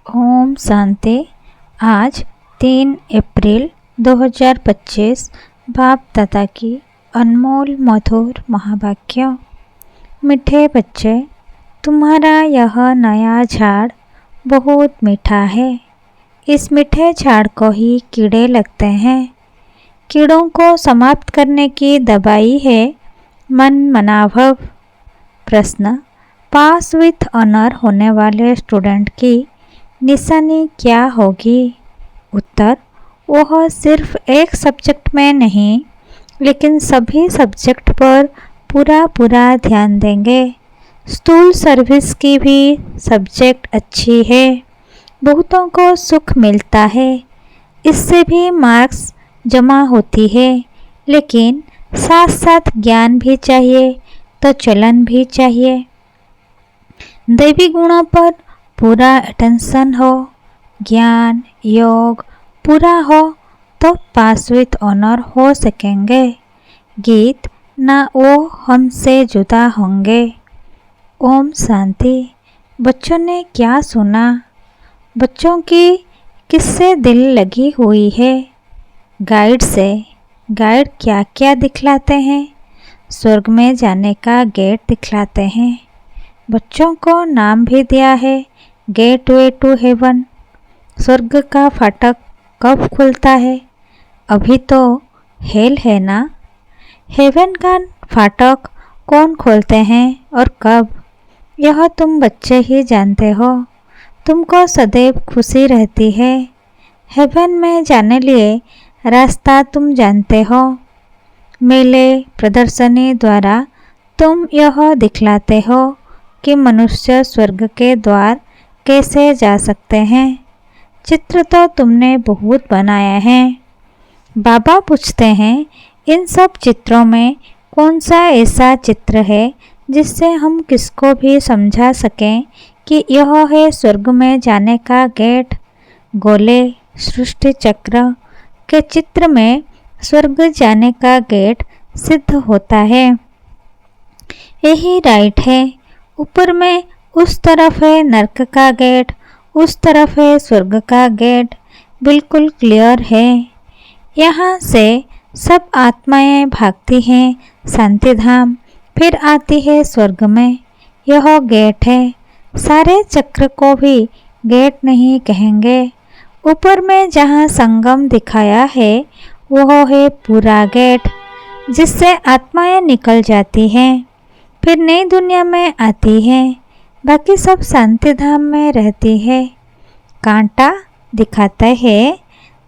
ओम शांति। आज 3 अप्रैल 2025 बाप दादा की अनमोल मधुर महावाक्य। मीठे बच्चे, तुम्हारा यह नया झाड़ बहुत मीठा है। इस मीठे झाड़ को ही कीड़े लगते हैं। कीड़ों को समाप्त करने की दवाई है मन मनाभव। प्रश्न, पास विथ ऑनर होने वाले स्टूडेंट की निशानी क्या होगी? उत्तर, वह सिर्फ एक सब्जेक्ट में नहीं लेकिन सभी सब्जेक्ट पर पूरा ध्यान देंगे। स्कूल सर्विस की भी सब्जेक्ट अच्छी है, बहुतों को सुख मिलता है, इससे भी मार्क्स जमा होती है, लेकिन साथ साथ ज्ञान भी चाहिए तो चलन भी चाहिए। दैवी गुणों पर पूरा अटेंशन हो, ज्ञान योग पूरा हो तो पास विथ ऑनर हो सकेंगे। गीत ना वो हमसे जुदा होंगे। ओम शांति। बच्चों ने क्या सुना? बच्चों की किससे दिल लगी हुई है? गाइड से। गाइड क्या क्या दिखलाते हैं? स्वर्ग में जाने का गेट दिखलाते हैं। बच्चों को नाम भी दिया है, गेटवे टू हेवन। स्वर्ग का फाटक कब खुलता है? अभी तो हेल है ना। हेवन का फाटक कौन खोलते हैं और कब, यह तुम बच्चे ही जानते हो। तुमको सदैव खुशी रहती है। हेवन में जाने लिए रास्ता तुम जानते हो। मेले प्रदर्शनी द्वारा तुम यह दिखलाते हो कि मनुष्य स्वर्ग के द्वार कैसे जा सकते हैं। चित्र तो तुमने बहुत बनाया है। बाबा पूछते हैं, इन सब चित्रों में कौन सा ऐसा चित्र है जिससे हम किसको भी समझा सकें कि यह है स्वर्ग में जाने का गेट? गोले सृष्टि चक्र के चित्र में स्वर्ग जाने का गेट सिद्ध होता है। यही राइट है। ऊपर में उस तरफ है नरक का गेट, उस तरफ है स्वर्ग का गेट, बिल्कुल क्लियर है। यहाँ से सब आत्माएं भागती हैं शांति धाम, फिर आती है स्वर्ग में। यह गेट है। सारे चक्र को भी गेट नहीं कहेंगे। ऊपर में जहाँ संगम दिखाया है वह है पूरा गेट, जिससे आत्माएं निकल जाती हैं, फिर नई दुनिया में आती है। बाकी सब शांति धाम में रहती है। कांटा दिखाता है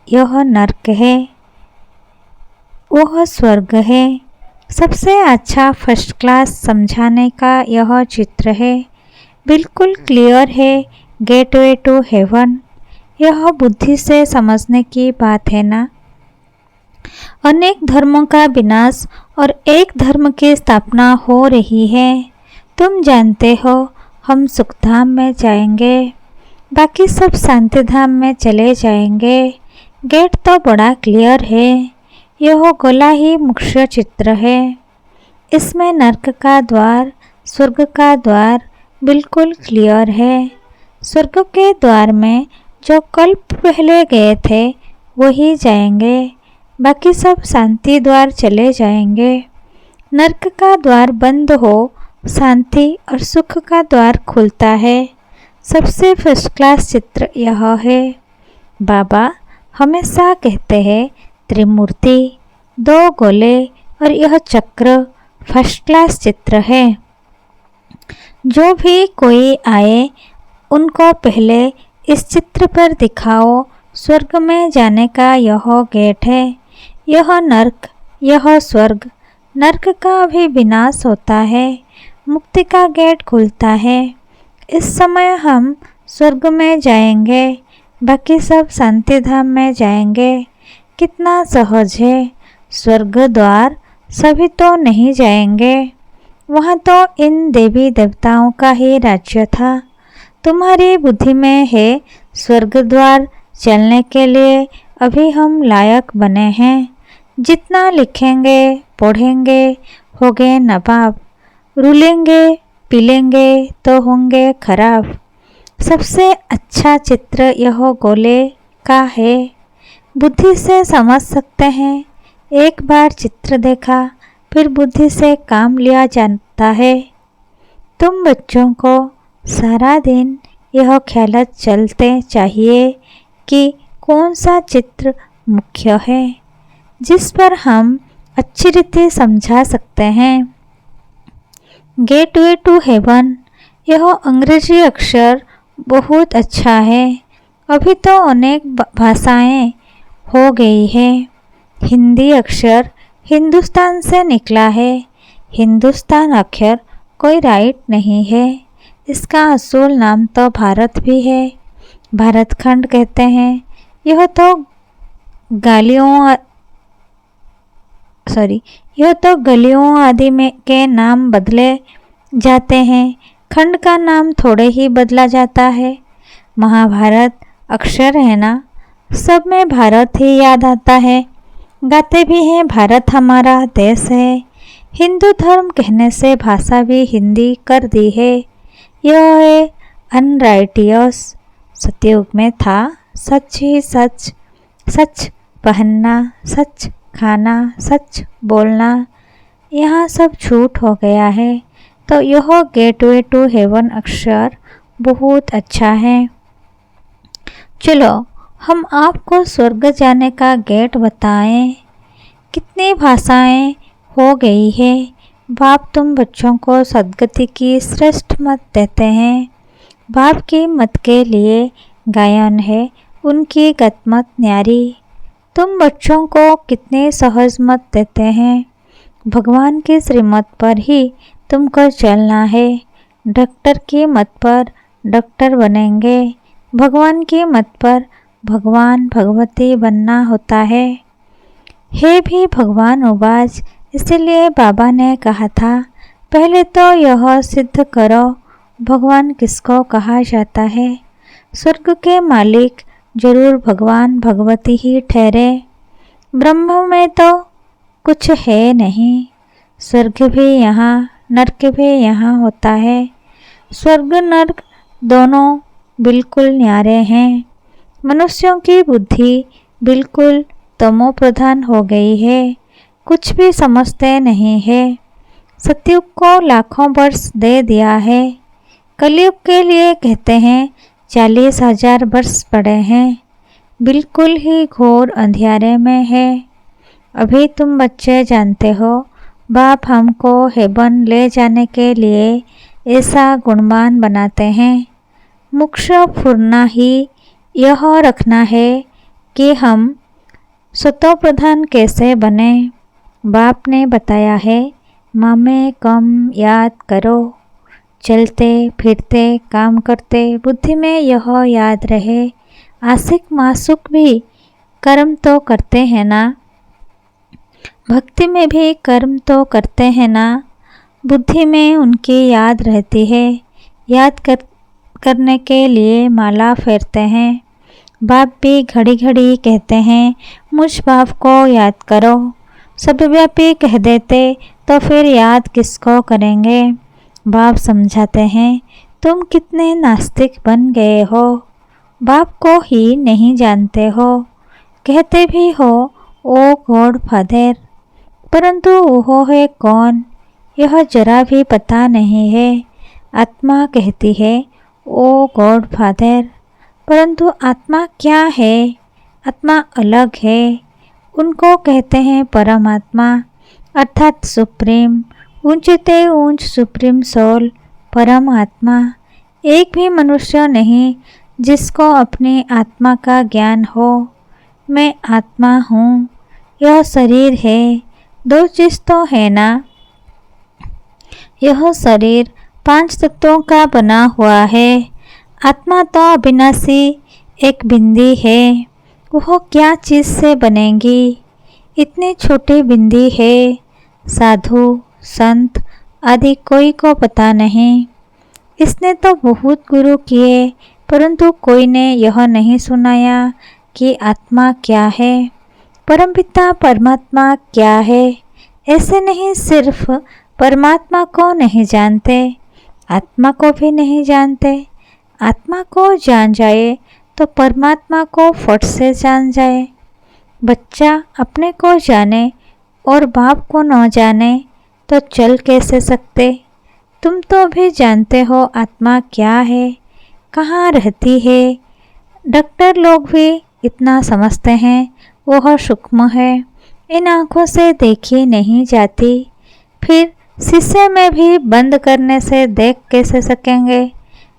यह नरक है, वह स्वर्ग है। सबसे अच्छा फर्स्ट क्लास समझाने का यह चित्र है, बिल्कुल क्लियर है। गेटवे टू हेवन, यह बुद्धि से समझने की बात है ना। अनेक धर्मों का विनाश और एक धर्म की स्थापना हो रही है। तुम जानते हो हम सुखधाम में जाएंगे, बाकी सब शांति धाम में चले जाएंगे। गेट तो बड़ा क्लियर है। यह गोला ही मुख्य चित्र है। इसमें नरक का द्वार स्वर्ग का द्वार बिल्कुल क्लियर है। स्वर्ग के द्वार में जो कल्प पहले गए थे वही जाएंगे, बाकी सब शांति द्वार चले जाएंगे। नरक का द्वार बंद हो शांति और सुख का द्वार खुलता है। सबसे फर्स्ट क्लास चित्र यह है। बाबा हमेशा कहते हैं त्रिमूर्ति, 2 गोले और यह चक्र फर्स्ट क्लास चित्र है। जो भी कोई आए उनको पहले इस चित्र पर दिखाओ स्वर्ग में जाने का यह गेट है, यह नरक, यह स्वर्ग। नरक का भी विनाश होता है, मुक्ति का गेट खुलता है। इस समय हम स्वर्ग में जाएंगे, बाकी सब शांति धाम में जाएंगे। कितना सहज है। स्वर्ग द्वार सभी तो नहीं जाएंगे, वहाँ तो इन देवी देवताओं का ही राज्य था। तुम्हारी बुद्धि में है स्वर्ग द्वार चलने के लिए अभी हम लायक बने हैं। जितना लिखेंगे पढ़ेंगे होंगे नवाब, रूलेंगे पीलेंगे तो होंगे खराब। सबसे अच्छा चित्र यह गोले का है। बुद्धि से समझ सकते हैं। एक बार चित्र देखा फिर बुद्धि से काम लिया जाता है। तुम बच्चों को सारा दिन यह ख्याल चलते चाहिए कि कौन सा चित्र मुख्य है, जिस पर हम अच्छी रीति समझा सकते हैं। गेटवे टू हेवन, यह अंग्रेजी अक्षर बहुत अच्छा है। अभी तो अनेक भाषाएं हो गई है। हिंदी अक्षर हिंदुस्तान से निकला है। हिंदुस्तान अक्षर कोई राइट नहीं है। इसका असूल नाम तो भारत भी है। भारत खंड कहते हैं। यह तो गलियों आदि में के नाम बदले जाते हैं। खंड का नाम थोड़े ही बदला जाता है। महाभारत अक्षर है ना, सब में भारत ही याद आता है। गाते भी हैं भारत हमारा देश है। हिंदू धर्म कहने से भाषा भी हिंदी कर दी है। यह है अनराइटियस। सतयुग में था सच ही सच, सच पहनना, सच खाना, सच बोलना। यहाँ सब झूठ हो गया है। तो यह गेटवे टू हेवन अक्षर बहुत अच्छा है। चलो हम आपको स्वर्ग जाने का गेट बताएं। कितनी भाषाएं हो गई है। बाप तुम बच्चों को सद्गति की श्रेष्ठ मत देते हैं। बाप की मत के लिए गायन है उनकी गतमत न्यारी। तुम बच्चों को कितने सहज मत देते हैं। भगवान की श्रीमत पर ही तुमको चलना है। डॉक्टर की मत पर डॉक्टर बनेंगे। भगवान की मत पर भगवान भगवती बनना होता है। हे भी भगवान उवाच, इसलिए बाबा ने कहा था पहले तो यह सिद्ध करो भगवान किसको कहा जाता है। स्वर्ग के मालिक जरूर भगवान भगवती ही ठहरे। ब्रह्म में तो कुछ है नहीं। स्वर्ग भी यहाँ, नरक भी यहाँ होता है। स्वर्ग नरक दोनों बिल्कुल न्यारे हैं। मनुष्यों की बुद्धि बिल्कुल तमो प्रधान हो गई है। कुछ भी समझते नहीं है। सतयुग को लाखों वर्ष दे दिया है। कलयुग के लिए कहते हैं 40,000 वर्ष पड़े हैं। बिल्कुल ही घोर अंधियारे में है। अभी तुम बच्चे जानते हो बाप हमको हेवन ले जाने के लिए ऐसा गुणवान बनाते हैं। मुख्य फुरना ही यह रखना है कि हम स्वतः प्रधान कैसे बने। बाप ने बताया है मामे कम याद करो। चलते फिरते काम करते बुद्धि में यह याद रहे आशिक मासूक भी कर्म तो करते हैं ना। भक्ति में भी कर्म तो करते हैं ना। बुद्धि में उनकी याद रहती है। याद करने के लिए माला फेरते हैं। बाप भी घड़ी घड़ी कहते हैं मुझ बाप को याद करो। सर्वव्यापी कह देते तो फिर याद किसको करेंगे। बाप समझाते हैं तुम कितने नास्तिक बन गए हो। बाप को ही नहीं जानते हो। कहते भी हो ओ गॉड फादर, परंतु वो है कौन यह जरा भी पता नहीं है। आत्मा कहती है ओ गॉड फादर, परंतु आत्मा क्या है। आत्मा अलग है। उनको कहते हैं परमात्मा अर्थात सुप्रीम, ऊंचते ऊंच सुप्रीम सोल परमात्मा। एक भी मनुष्य नहीं जिसको अपनी आत्मा का ज्ञान हो। मैं आत्मा हूँ, यह शरीर है। दो चीज़ तो है ना। यह शरीर 5 तत्वों का बना हुआ है। आत्मा तो अविनाशी एक बिंदी है। वह क्या चीज़ से बनेगी। इतनी छोटी बिंदी है। साधु संत आदि कोई को पता नहीं। इसने तो बहुत गुरु किए परंतु कोई ने यह नहीं सुनाया कि आत्मा क्या है, परमपिता परमात्मा क्या है। ऐसे नहीं सिर्फ परमात्मा को नहीं जानते, आत्मा को भी नहीं जानते। आत्मा को जान जाए तो परमात्मा को फट से जान जाए। बच्चा अपने को जाने और बाप को न जाने तो चल कैसे सकते। तुम तो भी जानते हो आत्मा क्या है, कहाँ रहती है। डॉक्टर लोग भी इतना समझते हैं वह सूक्ष्म है, इन आँखों से देखी नहीं जाती। फिर शीशे में भी बंद करने से देख कैसे सकेंगे।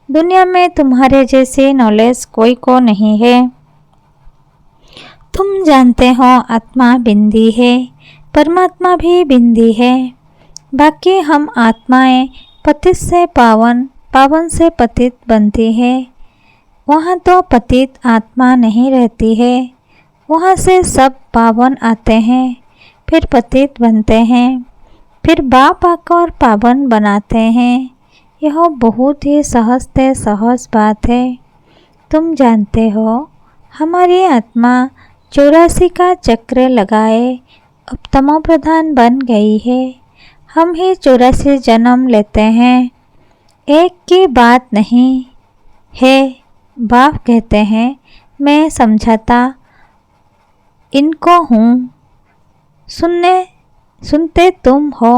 दुनिया में तुम्हारे जैसी नॉलेज कोई को नहीं है। तुम जानते हो आत्मा बिंदी है, परमात्मा भी बिंदी है। बाकी हम आत्माएं पतित से पावन, पावन से पतित बनती है। वहाँ तो पतित आत्मा नहीं रहती है, वहाँ से सब पावन आते हैं, फिर पतित बनते हैं, फिर बाप आकर पावन बनाते हैं। यह बहुत ही सहज से सहज बात है। तुम जानते हो हमारी आत्मा 84 का चक्र लगाए अब तमो प्रधान बन गई है। हम ही 84 जन्म लेते हैं, एक की बात नहीं है। बाप कहते हैं मैं समझाता इनको हूँ, सुनते तुम हो।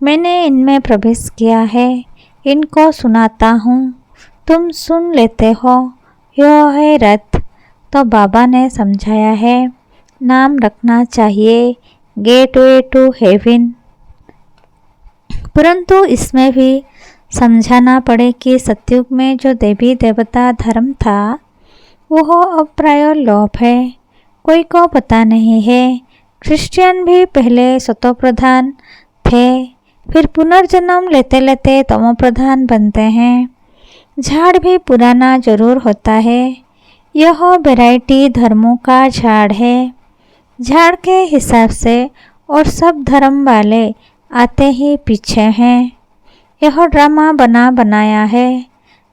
मैंने इनमें प्रवेश किया है, इनको सुनाता हूँ, तुम सुन लेते हो। यह है रथ। तो बाबा ने समझाया है नाम रखना चाहिए गेटवे टू हेवन। परंतु इसमें भी समझाना पड़े कि सतयुग में जो देवी देवता धर्म था वह अब प्राय लोप है, कोई को पता नहीं है। क्रिश्चियन भी पहले सतोप्रधान थे, फिर पुनर्जन्म लेते लेते तमोप्रधान बनते हैं। झाड़ भी पुराना जरूर होता है। यह वैरायटी धर्मों का झाड़ है। झाड़ के हिसाब से और सब धर्म वाले आते ही पीछे हैं। यह ड्रामा बना बनाया है।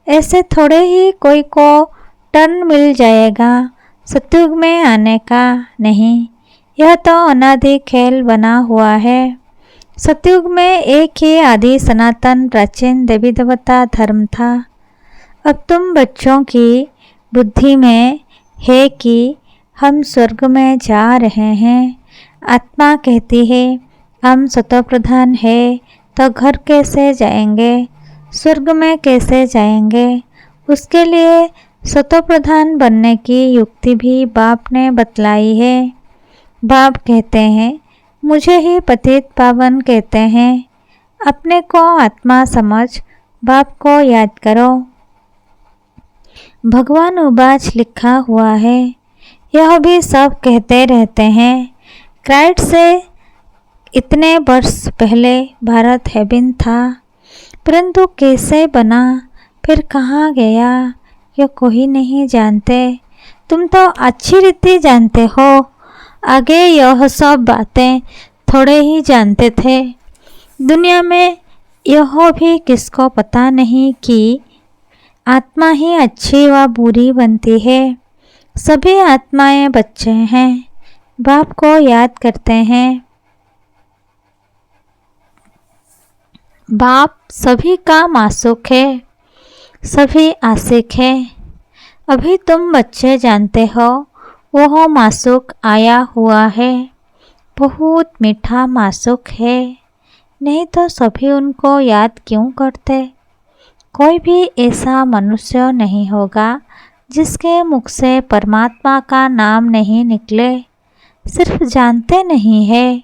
ऐसे थोड़े ही कोई को टर्न मिल जाएगा सतयुग में आने का नहीं। यह तो अनादि खेल बना हुआ है। सतयुग में एक ही आदि सनातन प्राचीन देवी देवता धर्म था। अब तुम बच्चों की बुद्धि में है कि हम स्वर्ग में जा रहे हैं। आत्मा कहती है हम सतोप्रधान है तो घर कैसे जाएंगे, स्वर्ग में कैसे जाएंगे। उसके लिए सतोप्रधान बनने की युक्ति भी बाप ने बतलाई है। बाप कहते हैं मुझे ही पतित पावन कहते हैं। अपने को आत्मा समझ बाप को याद करो। भगवान उबाच लिखा हुआ है। यह भी सब कहते रहते हैं। क्राइस्ट से इतने वर्ष पहले भारत हेवन था, परंतु कैसे बना फिर कहाँ गया यह कोई नहीं जानते। तुम तो अच्छी रीति जानते हो। आगे यह सब बातें थोड़े ही जानते थे। दुनिया में यह भी किसको पता नहीं कि आत्मा ही अच्छी व बुरी बनती है। सभी आत्माएं बच्चे हैं, बाप को याद करते हैं। बाप सभी का मासूक है, सभी आशिक है। अभी तुम बच्चे जानते हो वह मासूक आया हुआ है, बहुत मीठा मासूक है। नहीं तो सभी उनको याद क्यों करते। कोई भी ऐसा मनुष्य नहीं होगा जिसके मुख से परमात्मा का नाम नहीं निकले। सिर्फ जानते नहीं है।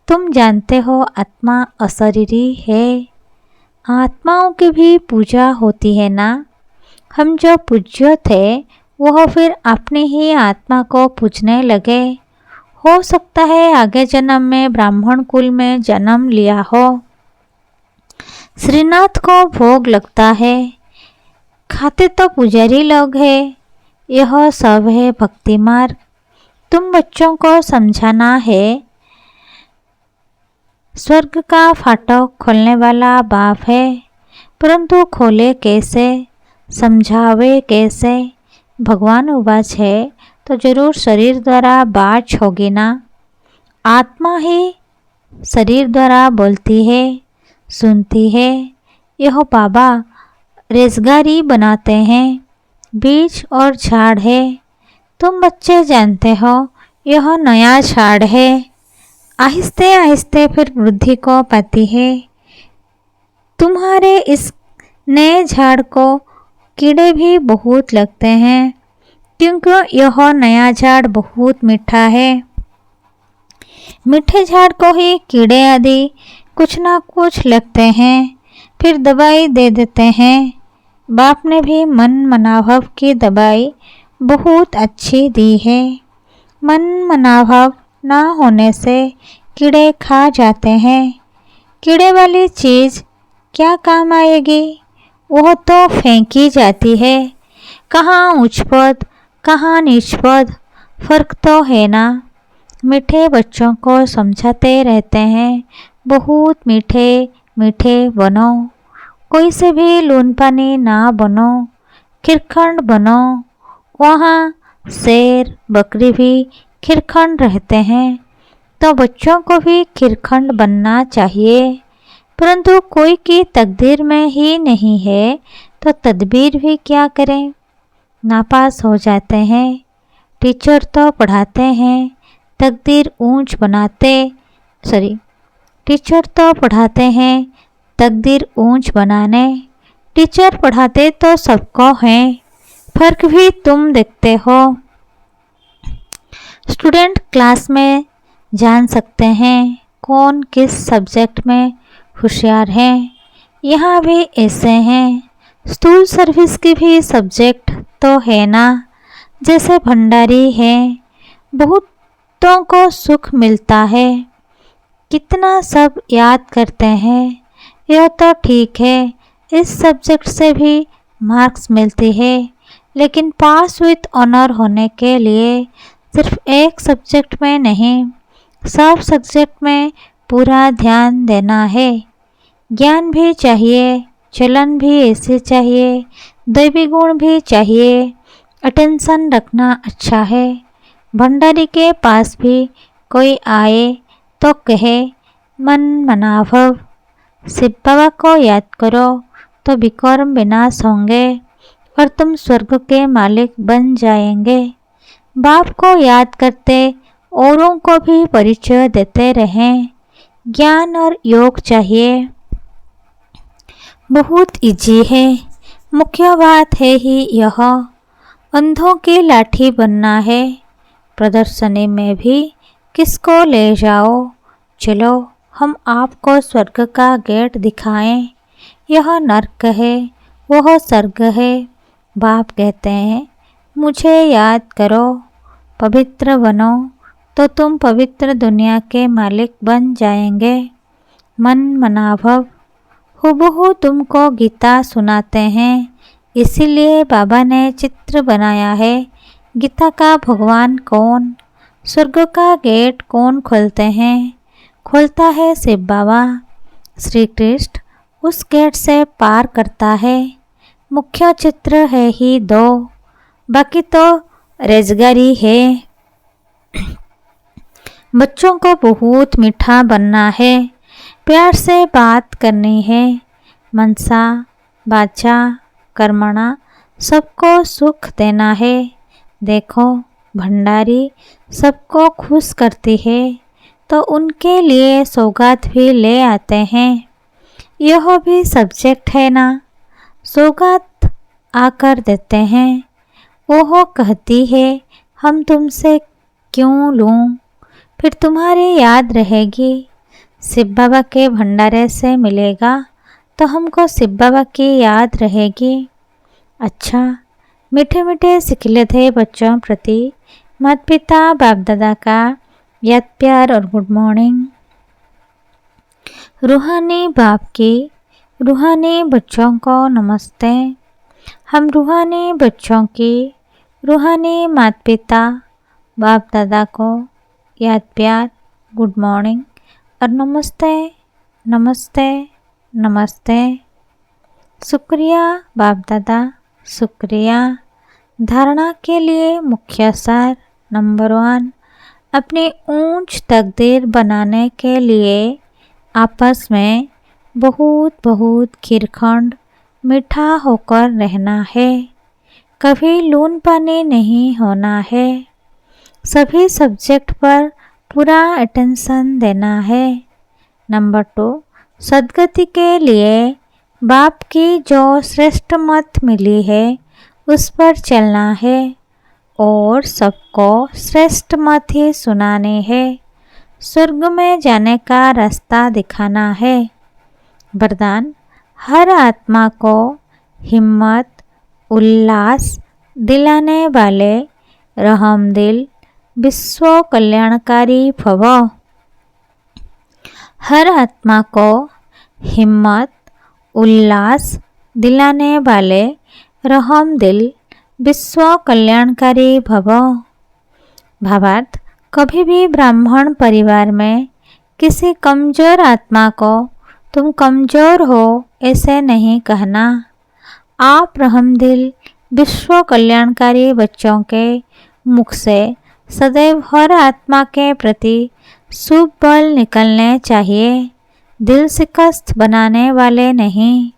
तुम जानते हो आत्मा अशरीरी है। आत्माओं की भी पूजा होती है ना। हम जो पूज्य थे वह फिर अपनी ही आत्मा को पूजने लगे। हो सकता है आगे जन्म में ब्राह्मण कुल में जन्म लिया हो। श्रीनाथ को भोग लगता है, खाते तो पुजारी लोग हैं। यह सब है भक्ति मार्ग। तुम बच्चों को समझाना है स्वर्ग का फाटक खोलने वाला बाप है, परंतु खोले कैसे, समझावे कैसे। भगवान उबाच है तो जरूर शरीर द्वारा बाच होगी ना। आत्मा ही शरीर द्वारा बोलती है, सुनती है। यह बाबा रेज़गारी बनाते हैं, बीज और झाड़ है। तुम बच्चे जानते हो यह नया झाड़ है, आहिस्ते आहिस्ते फिर वृद्धि को पाती है। तुम्हारे इस नए झाड़ को कीड़े भी बहुत लगते हैं, क्योंकि यह नया झाड़ बहुत मीठा है। मीठे झाड़ को ही कीड़े आदि कुछ ना कुछ लगते हैं, फिर दवाई दे देते हैं। बाप ने भी मन मनाभव की दवाई बहुत अच्छी दी है। मन मनाभव ना होने से कीड़े खा जाते हैं। कीड़े वाली चीज़ क्या काम आएगी, वह तो फेंकी जाती है। कहाँ उच्च पद कहाँ नीच पद, फर्क तो है ना। मीठे बच्चों को समझाते रहते हैं, बहुत मीठे मीठे बनो, कोई से भी लून पानी ना बनो, खिरखंड बनो। वहाँ शेर बकरी भी खिरखंड रहते हैं, तो बच्चों को भी खिरखंड बनना चाहिए। परंतु कोई की तकदीर में ही नहीं है, तो तदबीर भी क्या करें, नापास हो जाते हैं। टीचर तो पढ़ाते हैं, तकदीर ऊंच बनाते टीचर तो पढ़ाते हैं तकदीर ऊंच बनाने। टीचर पढ़ाते तो सबको हैं, फर्क भी तुम देखते हो। स्टूडेंट क्लास में जान सकते हैं कौन किस सब्जेक्ट में होशियार है। यहाँ भी ऐसे हैं। स्कूल सर्विस की भी सब्जेक्ट तो है ना, जैसे भंडारी है, बहुतों को सुख मिलता है, कितना सब याद करते हैं। यह तो ठीक है, इस सब्जेक्ट से भी मार्क्स मिलती है, लेकिन पास विथ ऑनर होने के लिए सिर्फ एक सब्जेक्ट में नहीं, सब सब्जेक्ट में पूरा ध्यान देना है। ज्ञान भी चाहिए, चलन भी ऐसे चाहिए, दैवी गुण भी चाहिए, अटेंशन रखना अच्छा है। भंडारी के पास भी कोई आए तो कहे, मन मनाभव, शिव बाबा को याद करो तो विकर्म विनाश होंगे और तुम स्वर्ग के मालिक बन जाएंगे। बाप को याद करते औरों को भी परिचय देते रहें। ज्ञान और योग चाहिए, बहुत इजी है। मुख्य बात है ही यह, अंधों की लाठी बनना है। प्रदर्शनी में भी किसको ले जाओ, चलो हम आपको स्वर्ग का गेट दिखाएं। यह नर्क है, वह स्वर्ग है। बाप कहते हैं, मुझे याद करो, पवित्र बनो, तो तुम पवित्र दुनिया के मालिक बन जाएंगे। मन मनाभव, हूबहू तुमको गीता सुनाते हैं, इसीलिए बाबा ने चित्र बनाया है। गीता का भगवान कौन, स्वर्ग का गेट कौन खोलते हैं, खोलता है शिव बाबा। श्री कृष्ण उस गेट से पार करता है। मुख्य चित्र है ही दो, बाकी तो रेज़गारी है। बच्चों को बहुत मीठा बनना है, प्यार से बात करनी है। मनसा वाचा कर्मणा सबको सुख देना है। देखो भंडारी सबको खुश करती है, तो उनके लिए सौगात भी ले आते हैं। यह भी सब्जेक्ट है ना, सौगात आकर देते हैं। वह कहती है, हम तुमसे क्यों लूं, फिर तुम्हारी याद रहेगी। शिव बाबा के भंडारे से मिलेगा तो हमको शिव बाबा की याद रहेगी। अच्छा, मीठे मीठे सिखले थे बच्चों प्रति माता पिता बाप दादा का याद प्यार और गुड मॉर्निंग। रूहानी बाप की रूहानी बच्चों को नमस्ते। हम रूहानी बच्चों की रूहानी माता पिता बाप दादा को याद प्यार गुड मॉर्निंग और नमस्ते नमस्ते नमस्ते। शुक्रिया बाप दादा, शुक्रिया। धारणा के लिए मुख्य सार नंबर 1, अपनी ऊंच तकदीर बनाने के लिए आपस में बहुत बहुत खिरखंड मीठा होकर रहना है, कभी लून पानी नहीं होना है। सभी सब्जेक्ट पर पूरा अटेंशन देना है। नंबर 2, सद्गति के लिए बाप की जो श्रेष्ठ मत मिली है उस पर चलना है और सबको श्रेष्ठ मत ही सुनाने हैं। स्वर्ग में जाने का रास्ता दिखाना है। वरदान, हर आत्मा को हिम्मत, उल्लास दिलाने वाले रहमदिल विश्व कल्याणकारी भव। हर आत्मा को हिम्मत, उल्लास दिलाने वाले रहमदिल विश्व कल्याणकारी भव। भावार्थ, कभी भी ब्राह्मण परिवार में किसी कमज़ोर आत्मा को तुम कमज़ोर हो ऐसे नहीं कहना। आप रहमदिल विश्व कल्याणकारी बच्चों के मुख से सदैव हर आत्मा के प्रति शुभ बल निकलने चाहिए, दिल शिकस्त बनाने वाले नहीं।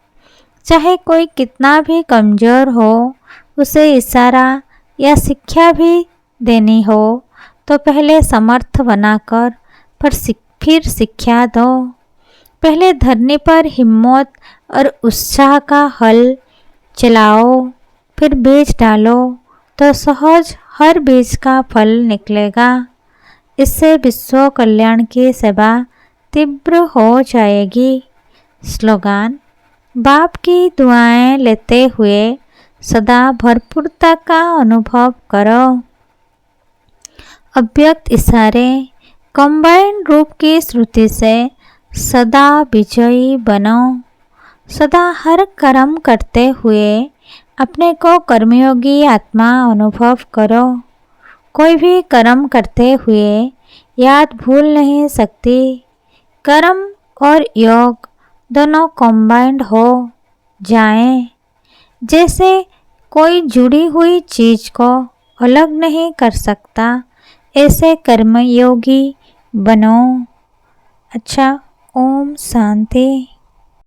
चाहे कोई कितना भी कमज़ोर हो, उसे इशारा या शिक्षा भी देनी हो तो पहले समर्थ बनाकर फिर शिक्षा दो। पहले धरनी पर हिम्मत और उत्साह का हल चलाओ, फिर बीज डालो तो सहज हर बीज का फल निकलेगा। इससे विश्व कल्याण की सेवा तीव्र हो जाएगी। स्लोगान, बाप की दुआएं लेते हुए सदा भरपूरता का अनुभव करो। अव्यक्त इशारे कंबाइंड रूप की श्रुति से सदा विजयी बनो। सदा हर कर्म करते हुए अपने को कर्मयोगी आत्मा अनुभव करो। कोई भी कर्म करते हुए याद भूल नहीं सकती। कर्म और योग दोनों कंबाइंड हो जाएं। जैसे कोई जुड़ी हुई चीज़ को अलग नहीं कर सकता, ऐसे कर्मयोगी बनो। अच्छा, ओम शांति।